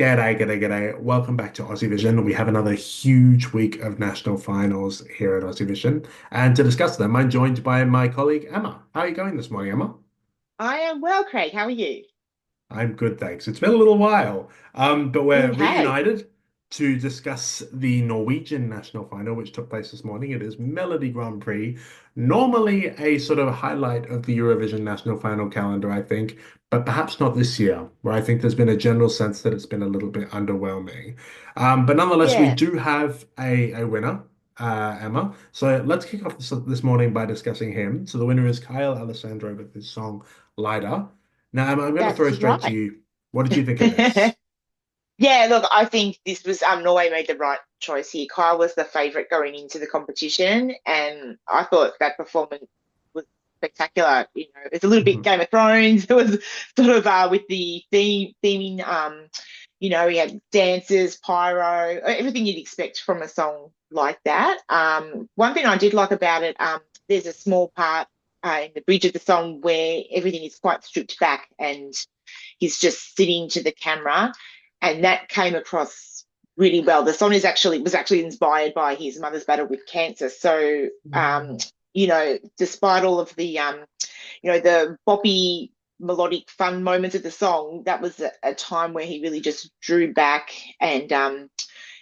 G'day, g'day, g'day. Welcome back to Aussievision. We have another huge week of national finals here at Aussievision. And to discuss them, I'm joined by my colleague Emma. How are you going this morning, Emma? I am well, Craig. How are you? I'm good, thanks. It's been a little while, but we're It has. reunited to discuss the Norwegian national final, which took place this morning. It is Melodi Grand Prix, normally a sort of highlight of the Eurovision national final calendar, I think, but perhaps not this year, where I think there's been a general sense that it's been a little bit underwhelming. But nonetheless, we Yeah, do have a winner, Emma. So let's kick off this morning by discussing him. So the winner is Kyle Alessandro with his song Lighter. Now, I'm going to throw that's it straight to right. you. What did you think of this? Yeah, look, I think this was Norway made the right choice here. Kyle was the favourite going into the competition, and I thought that performance was spectacular. It's a little bit Mhm. Game of Thrones. It was sort of with the theming. He had dances, pyro, everything you'd expect from a song like that. One thing I did like about it, there's a small part in the bridge of the song where everything is quite stripped back and he's just sitting to the camera, and that came across really well. The song is actually was actually inspired by his mother's battle with cancer. So, despite all of the boppy melodic fun moments of the song, that was a time where he really just drew back and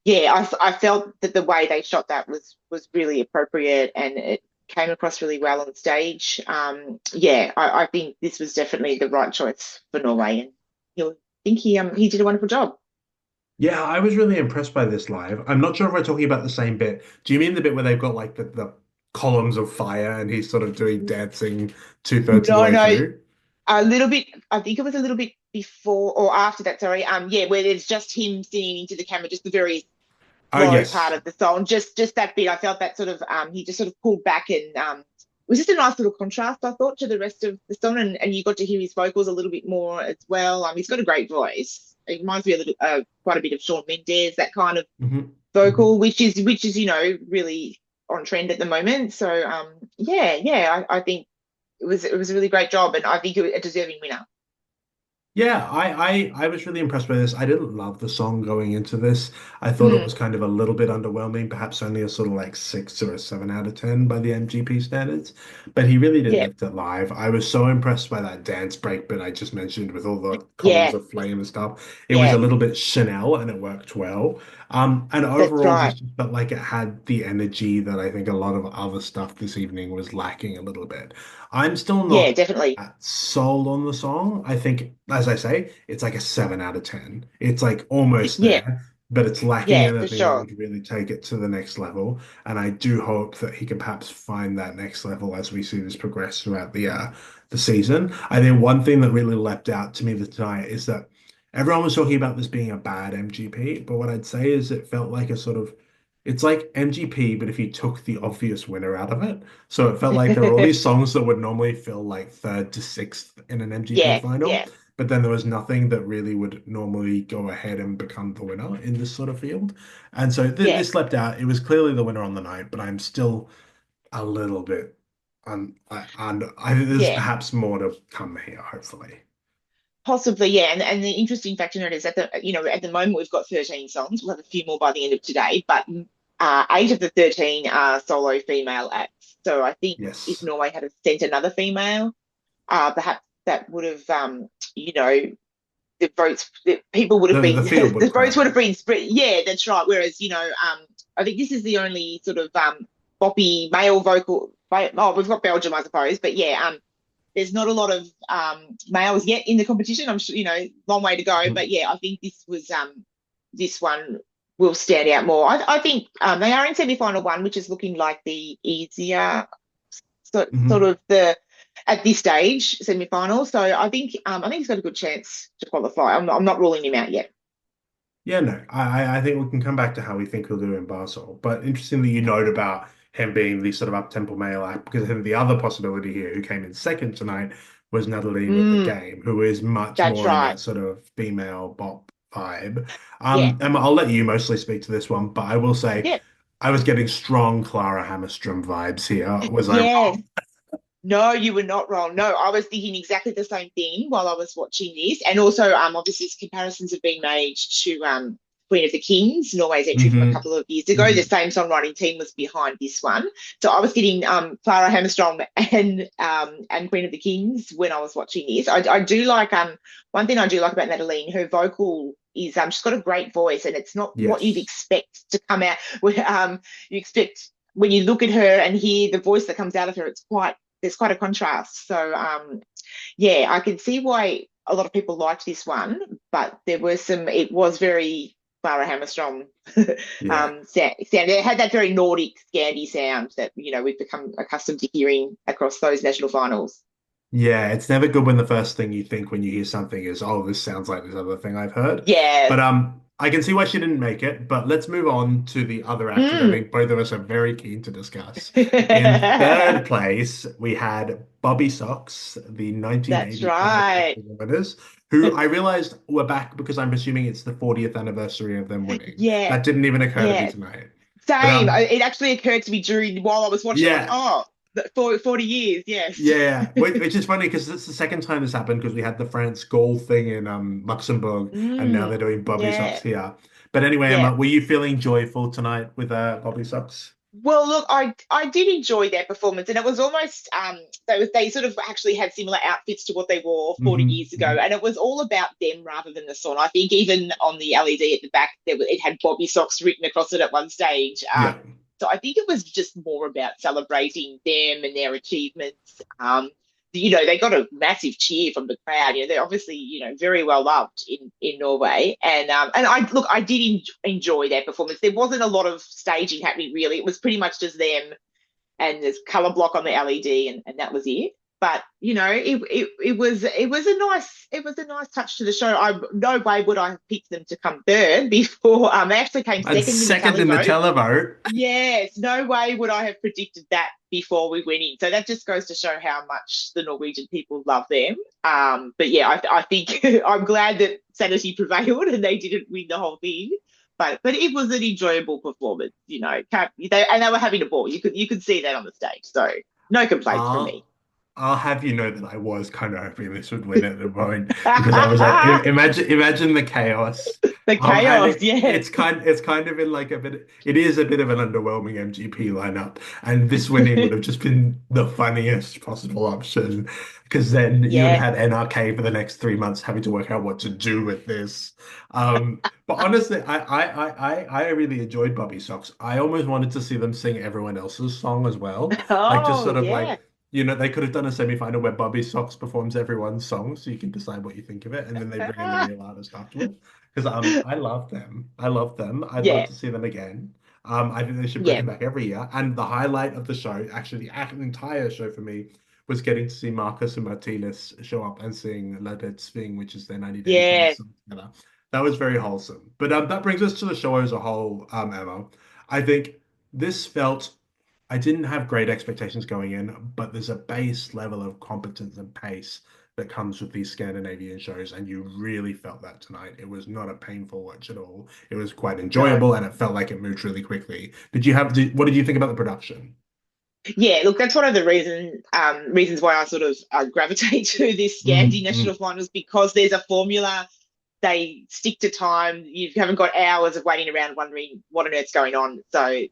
yeah, I felt that the way they shot that was really appropriate and it came across really well on stage. Yeah, I think this was definitely the right choice for Norway, and I think he did a wonderful job. Yeah, I was really impressed by this live. I'm not sure if we're talking about the same bit. Do you mean the bit where they've got like the columns of fire and he's sort of doing dancing two-thirds of the No, way no, through? a little bit. I think it was a little bit before or after that. Sorry. Yeah, where there's just him singing into the camera, just the very Oh, slow part yes. of the song. Just that bit. I felt that sort of he just sort of pulled back and it was just a nice little contrast, I thought, to the rest of the song, and you got to hear his vocals a little bit more as well. He's got a great voice. It reminds me a little, quite a bit of Shawn Mendes, that kind of Hmm. vocal, Hmm. which is really on trend at the moment. So yeah, I think it was a really great job, and I think a deserving winner. Yeah, I was really impressed by this. I didn't love the song going into this. I thought it was Mm, kind of a little bit underwhelming, perhaps only a sort of like 6 or a 7 out of 10 by the MGP standards. But he really did yeah, lift it live. I was so impressed by that dance break bit I just mentioned with all the columns yeah, of flame and stuff. It was a yeah. little bit Chanel and it worked well. And That's overall, right. this just felt like it had the energy that I think a lot of other stuff this evening was lacking a little bit. I'm still Yeah, not definitely. sold on the song. I think, as I say, it's like a 7 out of 10. It's like almost Yeah, there, but it's lacking yeah, for anything that sure. would really take it to the next level. And I do hope that he can perhaps find that next level as we see this progress throughout the season. I think one thing that really leapt out to me tonight is that everyone was talking about this being a bad MGP, but what I'd say is it felt like a sort of it's like MGP, but if you took the obvious winner out of it. So it felt like there were all these songs that would normally feel like third to sixth in an MGP Yeah, final, yeah, but then there was nothing that really would normally go ahead and become the winner in this sort of field. And so yeah, this slept out. It was clearly the winner on the night, but I'm still a little bit and I think there's yeah. perhaps more to come here, hopefully. Possibly, yeah. And the interesting fact to note is that at the moment we've got 13 songs. We'll have a few more by the end of today, but eight of the 13 are solo female acts. So I think if Yes. Norway had sent another female, perhaps that would have, the votes, the people would have The been, field would the votes would have cry. been spread. Yeah, that's right. Whereas, I think this is the only sort of boppy male vocal. Oh, we've got Belgium, I suppose, but yeah, there's not a lot of males yet in the competition. I'm sure, long way to go, but yeah, I think this one will stand out more. I think they are in semi-final one, which is looking like the easier sort Mhm. of the at this stage semi-final. So I think he's got a good chance to qualify. I'm not ruling him out yet. Yeah, no, I think we can come back to how we think he'll do in Basel. But interestingly, you note about him being the sort of up-tempo male act, because I think the other possibility here, who came in second tonight, was Natalie with the Mm, game, who is much that's more in right. that sort of female bop vibe. Yeah. Emma, I'll let you mostly speak to this one, but I will say Yeah. I was getting strong Clara Hammerstrom vibes here. Was I Yes. wrong? No, you were not wrong. No, I was thinking exactly the same thing while I was watching this. And also, obviously comparisons have been made to Queen of the Kings, Norway's entry from a Hmm. couple of years ago. The Hmm. same songwriting team was behind this one. So I was getting Clara Hammerstrom and Queen of the Kings when I was watching this. I do like one thing I do like about Natalie, her vocal is she's got a great voice, and it's not what you'd Yes. expect to come out. You expect when you look at her and hear the voice that comes out of her, it's quite there's quite a contrast. So yeah, I can see why a lot of people liked this one, but there were some. It was very Clara Hammerstrom Yeah. sound. It had that very Nordic Scandi sound that we've become accustomed to hearing across those national finals. Yeah, it's never good when the first thing you think when you hear something is, oh, this sounds like this other thing I've heard. Yeah. But I can see why she didn't make it, but let's move on to the other actors I Mm. think both of us are very keen to discuss. In third place, we had Bobby Sox, the That's 1985 right. Festival winners, who I realized were back because I'm assuming it's the 40th anniversary of them winning. Yeah. That didn't even occur to me Yeah. tonight. But Same. It actually occurred to me during while I was watching. I went, yeah, oh, for 40 years. Yes. yeah, which is funny because it's the second time this happened because we had the France goal thing in Luxembourg and now they're Mm. doing Bobby Socks Yeah. here. But anyway, Yeah. Emma, were you feeling joyful tonight with Bobby Socks? Well, look, I did enjoy their performance, and it was almost they sort of actually had similar outfits to what they wore 40 Hmm. years ago, and it was all about them rather than the song. I think even on the LED at the back, it had Bobby Socks written across it at one stage. Yeah. So I think it was just more about celebrating them and their achievements. They got a massive cheer from the crowd. They're obviously, very well loved in Norway. And I did enjoy their performance. There wasn't a lot of staging happening really. It was pretty much just them and there's color block on the LED and that was it. But it was a nice touch to the show. I no way would I have picked them to come third before they actually came And second in the second tally in the vote. televote. Yes, no way would I have predicted that before we went in. So that just goes to show how much the Norwegian people love them. But yeah, I think I'm glad that sanity prevailed and they didn't win the whole thing. But it was an enjoyable performance, and they were having a ball. You could see that on the stage. So no complaints from me. I'll I'll have you know that I was kind of hoping this would win at the point because I was like, imagine the chaos. The And chaos, yes. it's kind of in like a bit. It is a bit of an underwhelming MGP lineup, and this winning would have just been the funniest possible option because then you would Yeah, have had NRK for the next 3 months having to work out what to do with this. But honestly, I really enjoyed Bobby Socks. I almost wanted to see them sing everyone else's song as well, like just oh sort of yeah. like. They could have done a semi-final where Bobby Socks performs everyone's song, so you can decide what you think of it, and then they bring in the real artist afterwards. Because I love them. I love them. I'd love Yeah, to see them again. I think they should bring yeah, them back every year. And the highlight of the show, actually, the entire show for me, was getting to see Marcus and Martinez show up and sing La Dead Swing, which is their 1985 yeah, song together. That was very wholesome. But that brings us to the show as a whole, Emma. I think this felt I didn't have great expectations going in, but there's a base level of competence and pace that comes with these Scandinavian shows, and you really felt that tonight. It was not a painful watch at all. It was quite no. enjoyable, and it felt like it moved really quickly. What did you think about the production? Yeah, look, that's one of the reasons why I sort of gravitate to this Scandi Mm, national mm, finals because there's a formula. They stick to time. You haven't got hours of waiting around wondering what on earth's going on. So I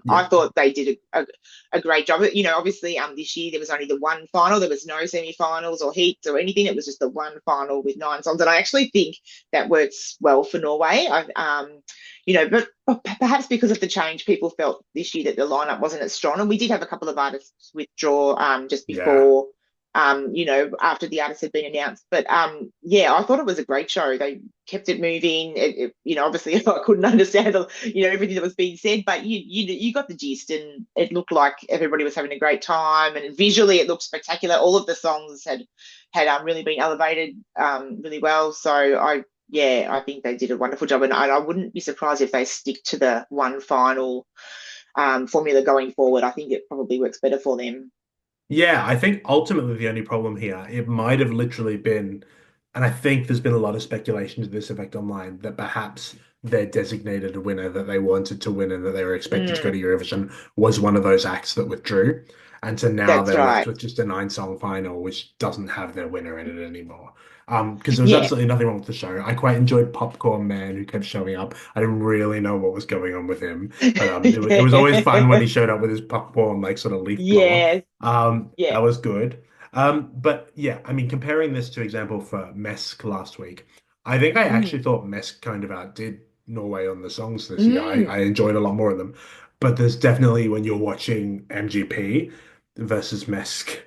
yeah, thought they did a great job. Obviously this year there was only the one final. There was no semi-finals or heats or anything. It was just the one final with 9 songs. And I actually think that works well for Norway. But perhaps because of the change, people felt this year that the lineup wasn't as strong. And we did have a couple of artists withdraw just yeah. before after the artist had been announced. But yeah, I thought it was a great show. They kept it moving. Obviously, I couldn't understand everything that was being said, but you got the gist, and it looked like everybody was having a great time. And visually, it looked spectacular. All of the songs had really been elevated really well. So I think they did a wonderful job, and I wouldn't be surprised if they stick to the one final formula going forward. I think it probably works better for them. Yeah, I think ultimately the only problem here, it might have literally been, and I think there's been a lot of speculation to this effect online, that perhaps their designated winner that they wanted to win and that they were expected to go to Mm, Eurovision was one of those acts that withdrew. And so now that's they're left right. with just a nine-song final, which doesn't have their winner in it anymore. Because there was Yeah. absolutely nothing wrong with the show. I quite enjoyed Popcorn Man, who kept showing up. I didn't really know what was going on with him, but it was always fun when he showed up with his popcorn like sort of leaf blower. Yes. That Yeah. was good. But yeah, I mean, comparing this to example for Mesk last week, I think I Mm, actually thought Mesk kind of outdid Norway on the songs this year. I mm, enjoyed a lot more of them. But there's definitely when you're watching MGP versus Mesk,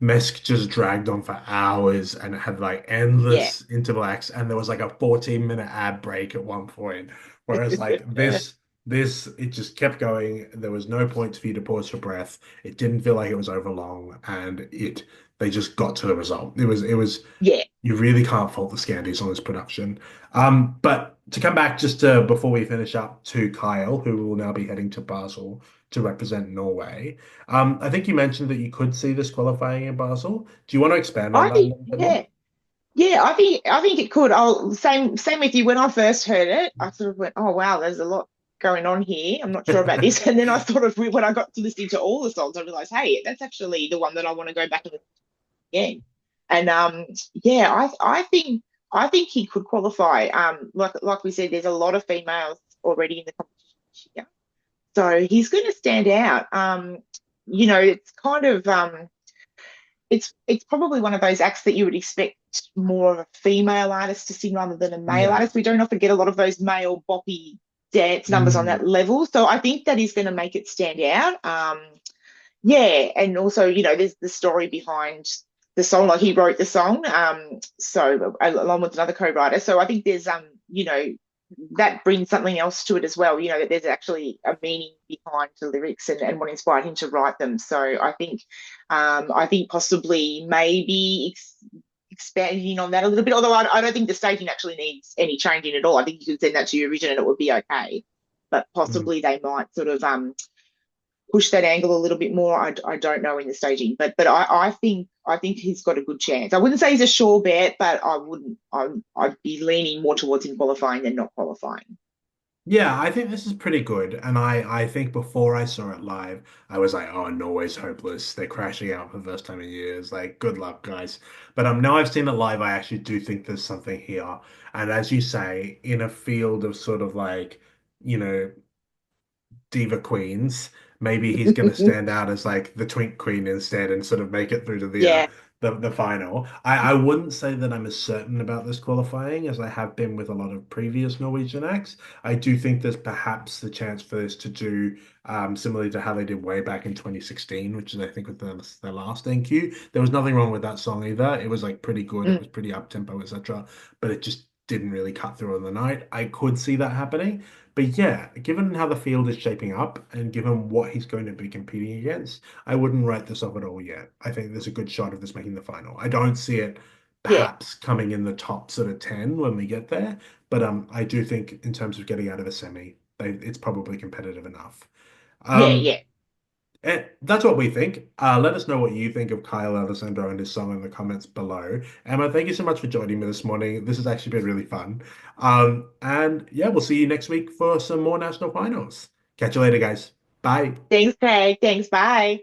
Mesk just dragged on for hours and it had like yeah. endless interval acts, and there was like a 14-minute ad break at one point. Whereas like this it just kept going. There was no point for you to pause for breath. It didn't feel like it was over long, and it they just got to the result. It was Yeah. you really can't fault the Scandies on this production. But to come back just before we finish up to Kyle, who will now be heading to Basel to represent Norway. I think you mentioned that you could see this qualifying in Basel. Do you want to expand on I that a think, little bit more? yeah. Yeah, I think it could. I'll same with you. When I first heard it, I sort of went, "Oh wow, there's a lot going on here. I'm not sure about this." And then I thought of when I got to listening to all the songs, I realized, hey, that's actually the one that I want to go back and listen to again. And yeah, I think he could qualify. Like we said, there's a lot of females already in the competition this year, so he's going to stand out. It's kind of it's probably one of those acts that you would expect more of a female artist to sing rather than a male Yeah. artist. We don't often get a lot of those male boppy dance numbers on Mm. that level, so I think that is going to make it stand out. Yeah, and also there's the story behind the song. Like he wrote the song, so along with another co-writer. So I think there's that brings something else to it as well. That there's actually a meaning behind the lyrics and what inspired him to write them. So I think possibly maybe expanding on that a little bit. Although I don't think the staging actually needs any changing at all. I think you could send that to Eurovision and it would be okay. But Mm. possibly they might sort of push that angle a little bit more. I don't know in the staging, but I think he's got a good chance. I wouldn't say he's a sure bet, but I wouldn't. I'd be leaning more towards him qualifying than not qualifying. Yeah, I think this is pretty good. And I think before I saw it live, I was like, oh, Norway's hopeless. They're crashing out for the first time in years. Like, good luck, guys. But now I've seen it live, I actually do think there's something here. And as you say, in a field of sort of like, you know, diva queens. Maybe he's going to stand out as like the twink queen instead and sort of make it through to Yeah, the final. I wouldn't say that I'm as certain about this qualifying as I have been with a lot of previous Norwegian acts. I do think there's perhaps the chance for this to do similarly to how they did way back in 2016, which is I think with the last NQ. There was nothing wrong with that song either. It was like pretty good. It mm, was pretty up tempo, etc. But it just didn't really cut through on the night. I could see that happening. But yeah, given how the field is shaping up and given what he's going to be competing against, I wouldn't write this off at all yet. I think there's a good shot of this making the final. I don't see it yeah, perhaps coming in the top sort of 10 when we get there, but I do think in terms of getting out of a semi, it's probably competitive enough. yeah, Um, yeah. and that's what we think. Let us know what you think of Kyle Alessandro and his song in the comments below. Emma, thank you so much for joining me this morning. This has actually been really fun. And yeah, we'll see you next week for some more national finals. Catch you later, guys. Bye. Thanks, Craig. Thanks. Bye.